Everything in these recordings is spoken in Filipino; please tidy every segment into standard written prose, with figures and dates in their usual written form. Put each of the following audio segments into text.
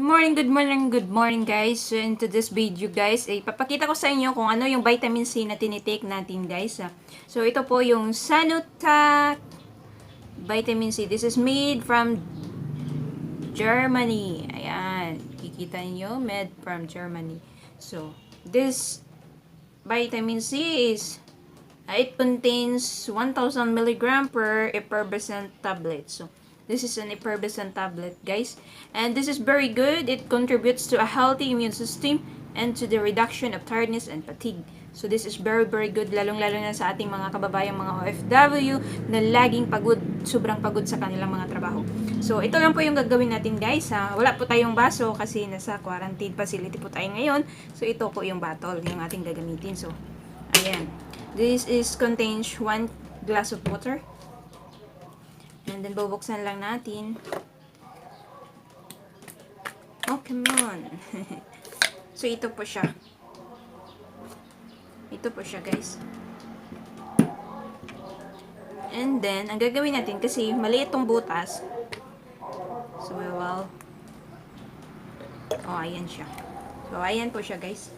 good morning guys. So into this video guys, ipapakita ko sa inyo kung ano yung vitamin C na tinitake natin guys. So ito po yung Sanotact vitamin C. This is made from Germany. Ayan, kikita niyo, made from Germany. So this vitamin C is it contains 1,000 milligram per effervescent tablet. So this is an effervescent tablet, guys. And this is very good. It contributes to a healthy immune system and to the reduction of tiredness and fatigue. So this is very, very good. Lalong-lalo na sa ating mga kababayang mga OFW na laging pagod, sobrang pagod sa kanilang mga trabaho. So ito lang po yung gagawin natin, guys. Wala po tayong baso kasi nasa quarantine facility po tayo ngayon. So ito po yung bottle yung ating gagamitin. So ayan. This is contains 1 glass of water. And then, bubuksan lang natin. Oh, come on. So, ito po siya. Ito po siya, guys. And then, ang gagawin natin, kasi maliit tong butas. So, well. Oh, ayan siya. So, ayan po siya, guys.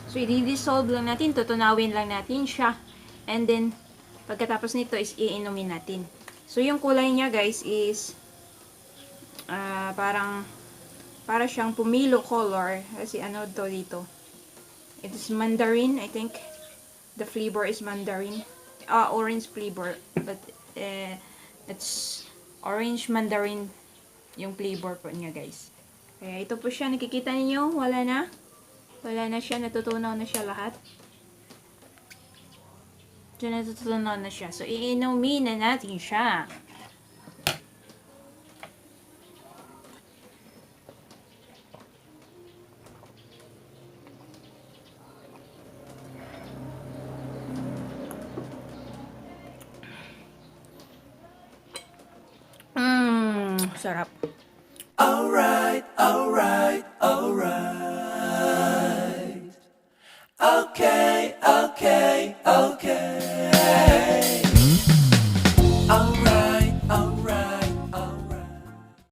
So, i-dissolve lang natin, tutunawin lang natin siya. And then, pagkatapos nito is iinumin natin. So, yung kulay niya guys is para siyang pumilo color. Kasi ano to dito. It is mandarin, I think. The flavor is mandarin. Orange flavor. But, it's orange mandarin yung flavor po niya guys. Kaya ito po siya, nakikita niyo, wala na siya, natutunaw na siya lahat. So, natutunaw na siya. So, iinumin na natin siya. Sarap. Alright. Okay.